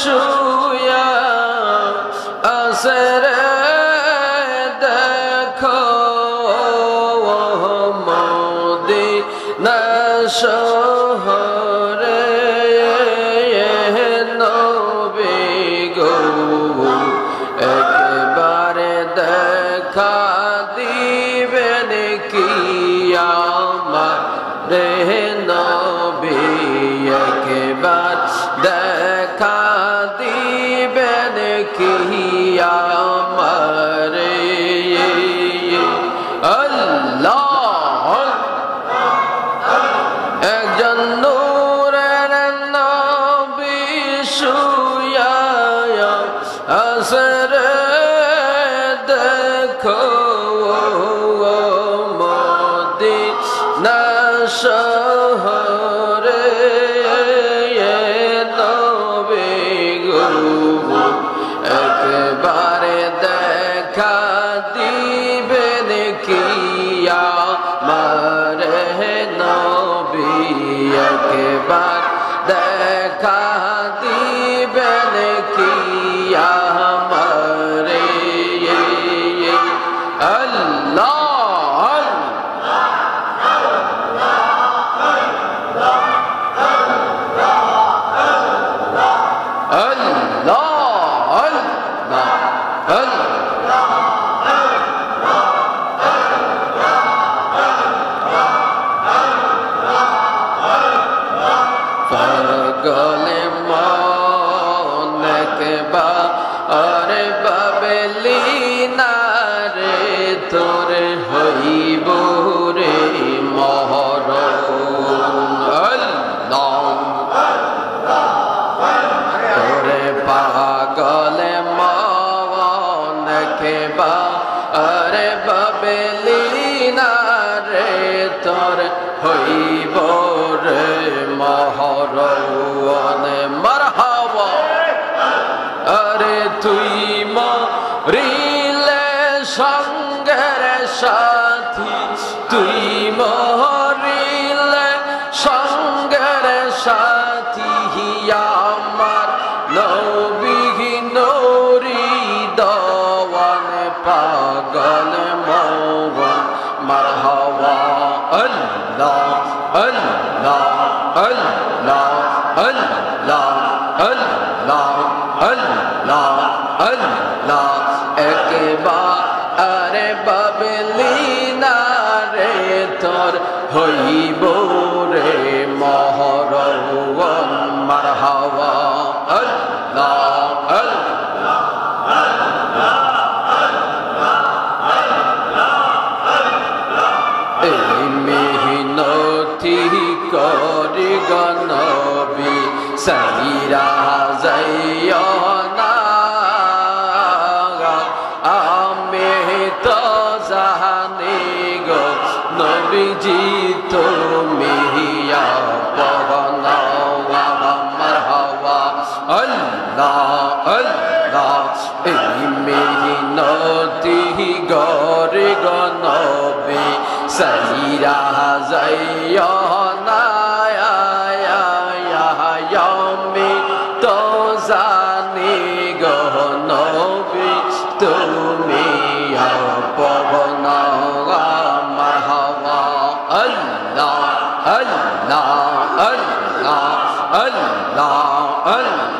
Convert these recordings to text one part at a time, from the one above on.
শুয়া আসরে দেখো মদিনা শহরে নবী গো একবারে দেখা দিবেন কি আমারে নবী একবার দেখা দিবেন কি আমারে আল্লাহ একজন নূরের নবী শুয়া আসরে দেখো মদিনা শহরে নবী গো একবারে দেখা দিবেন কি আমারে নবী একবার দেখা দিবেন কি আমারে আল্লাহ পাগলে মনকে বা আরে বাবেলি না রে তোরে হইব রে মহর তোরে পাগলে মনকে বা আরে বাবেলি না রে তোর হইব রে মহরওয়ানে মারহাবা আরে তুই মরিলে সঙ্গের সাথী তুই মরিলে সঙ্গের সাথী আমার নবী নূরি দওয়ান পাগল মওয়ান মারহাবা আল্লাহ আল্লাহ Allah, Allah, Allah, Allah, Allah, একবারে বাবলি না রে তোর হইব রে মহরওয়ান মারহাবা আল্লাহ আল্লাহ এই মেহনতি করি গনবী সাইরা যাইও না আমি তো জানি গো নবীজি তুমি পবনা মারহাবা আল্লাহ আল্লাহ এই মেহনতি গরি গনবী সাইরা যাইও না আমি তো জানি গো নবী তুমি পবনা মারহাবা আল্লাহ আল্লাহ আল্লাহ আল্লাহ আল্লাহ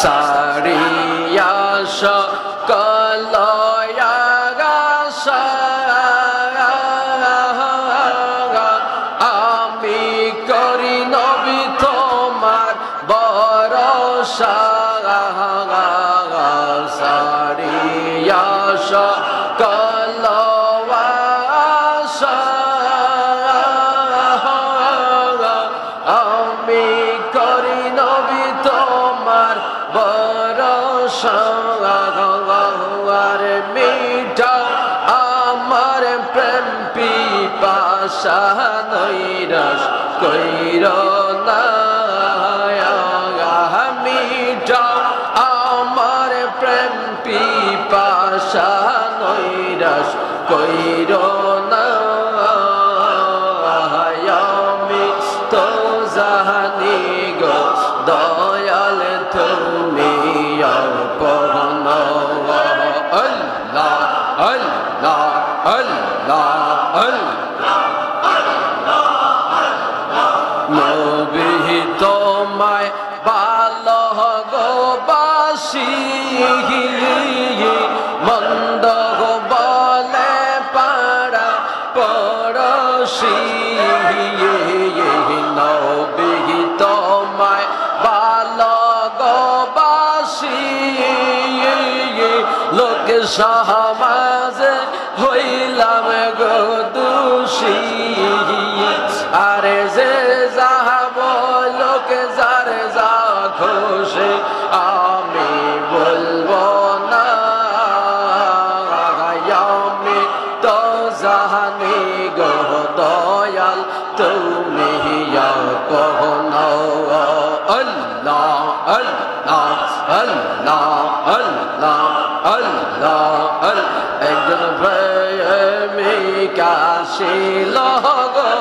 সারিয়া সকল আমি করি নবী তোমার ভরসা সারিয়া সকল আমি করি নবী তোমার ভরসা মিঠা আমার প্রেম পিপাসা নৈরাশ কইর না মিঠা আমার প্রেম পিপাসা নৈরাশ কইর না আমি তো জানি গো দয়া তুমি অপূর্ণ আল্লাহ আল্লাহ আল্লাহ নবী তোমায় ভালোবাসি মন্দ বলে পাড়া পড়শি নবী তোমায় ভালোবাসি লোক সমাজে হইলাম গো দোষী আরে যে যাহা বলুক যার যা খুশি আমি বলবো না আমি তো জানি গো দয়াল তুমি কোন আল্লাহ আল্লাহ আল্লাহ আল্লাহ আল্লাহ একজন প্রেমিকা ছিল গো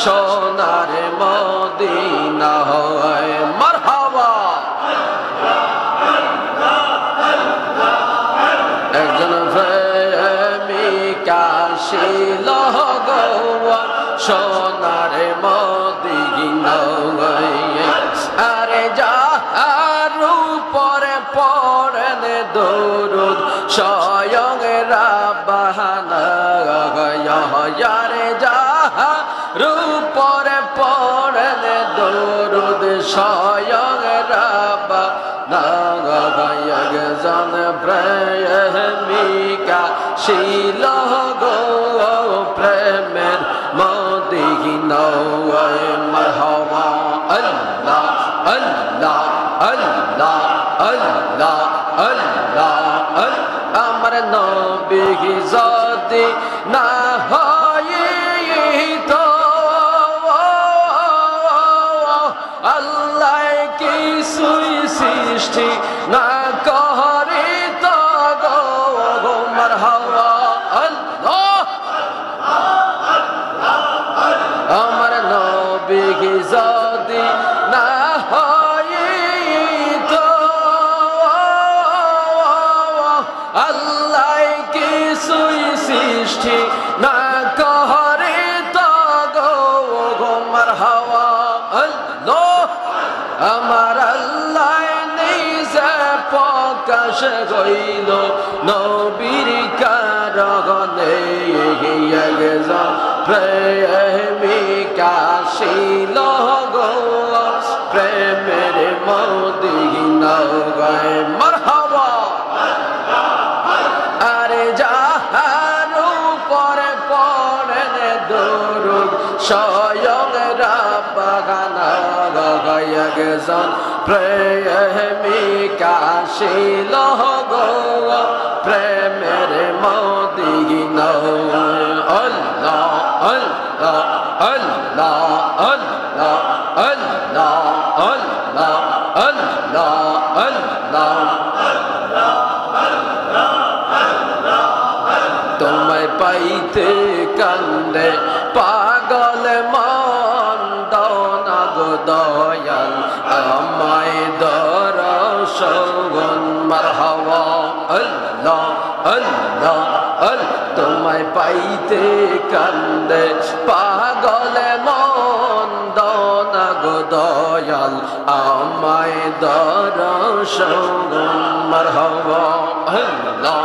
সোনার মদিনা হয় মারহাবা একজন প্রেমিকা ছিল গো সোনার মদিনা আরে যার উপরে পড়েন দরুদ স্বয়ং রাব্বানা রে যার উপরে পড়েন দরুদ স্বয়ং রাব্বানা একজন প্রেমিকা ছিল গো প্রেমের মদিনা মারহাবা আল্লাহ আল্লাহ আল্লাহ আল্লাহ আল্লাহ আমার নবী যদি না হইতো আল্লাহ কিছুই সৃষ্টি না করিত গো মারহাবা আল্লাহ আমার নবী যদি না হইতো আল্লাহ কিছুই সৃষ্টি না করিত গো মারহাবা আল্লাহ আমার আল্লাহ নিজে প্রকাশ হইল নবীর কারণে একজন প্রেমিকা ছিল গো প্রেমের মদিনা গায় মারহাবা আরে যাহার উপরে পড়েন দরুদ স্বয়ং রাব্বানা গায় একজন প্রেমিকা ছিল গো প্রেমের মদিনা আল্লাহ আল্লাহ আল্লাহ আল্লাহ আল্লাহ আল্লাহ আল্লাহ তোমায় পাইতে কান্দে পাগল মন দাও না গো দয়াল আমায় দরশন মারহাবা আল্লাহ আল্লাহ তোমায় পাইতে কান্দে পাগল মন দাও না গো দয়াল আমায় দরশন মারহাবা আল্লাহ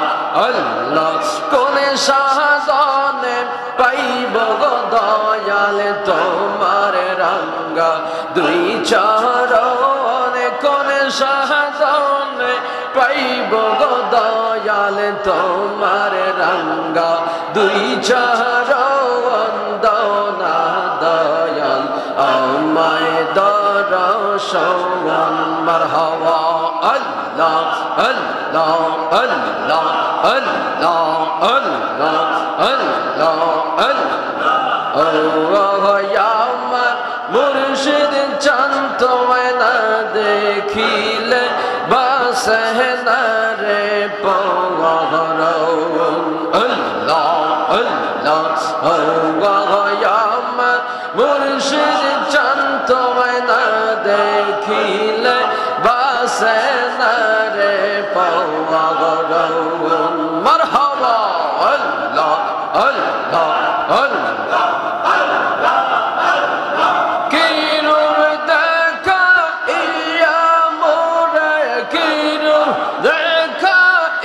আল্লাহ কোনে সাজনে পাইব গো দয়াল তোমার রঙ্গা দুই চরণে কোনে সাজনে পাইব গো দয়াল তোমার রঙ্গা দুই চরণ দাও না দয়াল আমায় দরশন মারহাবা আল্লাহ আল্লাহ আল্লাহ আল্লাহ আল্লাহ আল্লাহ আল্লাহ আমার মুর্শিদ চান তোমায় না দেখিলে বাসে না রে পগর আল্লাহ আল্লাহ আমার মুর্শিদ চান তোমায় না দেখিলে বাসে না রে পাওয়াগরণ মারহাবা আল্লাহ আল্লাহ আল্লাহ কিরুর দেখা ইয়া মোরে কিরুর দেখা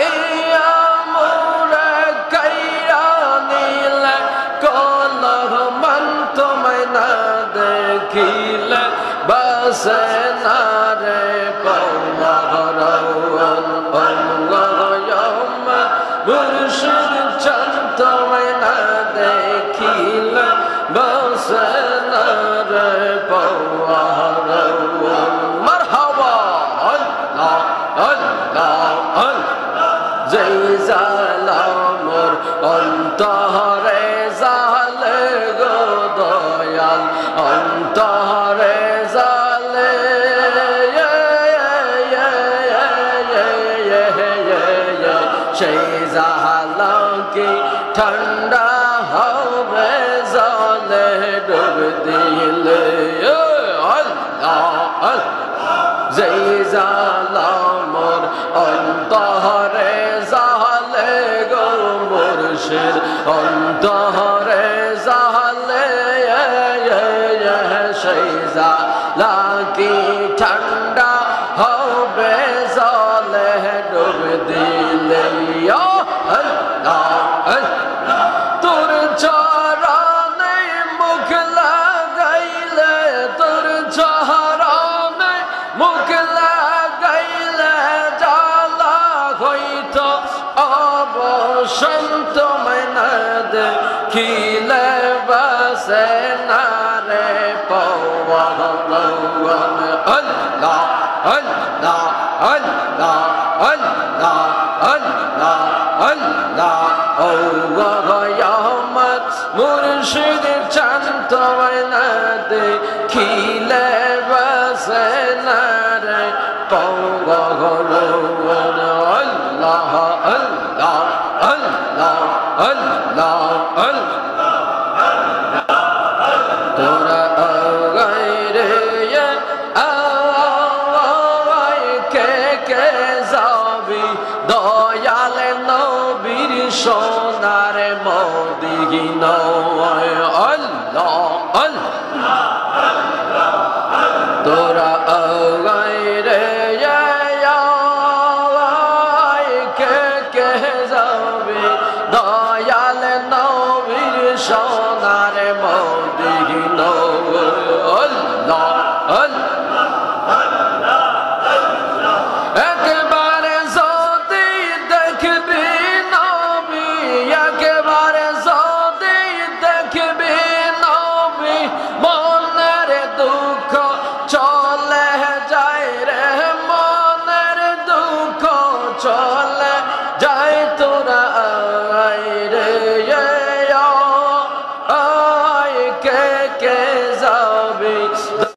ইয়া মোরে কাইরা নীলে কলহ মন তোমায় না দেখিলে বাসে না রে পাওয়াগরণ অঙ্গয়ম মুর্শিদ চাঁদ তোমায় না দেখিলে বাসে না রে পাওয়াগরণ মারহাবা আল্লাহ আল্লাহ আল্লাহ যেই জালামর অন্তরে জালে গো দয়াল অন্তরে জালে সেই জাহালাকে ঠান্ডা হবে জলে ডুব দিলে আল্লাহ যেই জালামর অন্তরে জালে গো মুর্শিদ অন্তরে জালে সেই জালাকে ঠান্ডা হবে জলে ডুব দিলে তোর চরণে মুখ লাগাইলে তোর চরণে মুখ লাগাইলে জ্বালা হইত অবসন্ত মনা দেখিলে বাসে না রে পাওয়াগরণ আল্লাহ আল্লাহ আল্লাহ আল্লাহ আল্লাহ আল্লাহ ও গয়ামত মুর্শিদ চাঁদ তোমায় না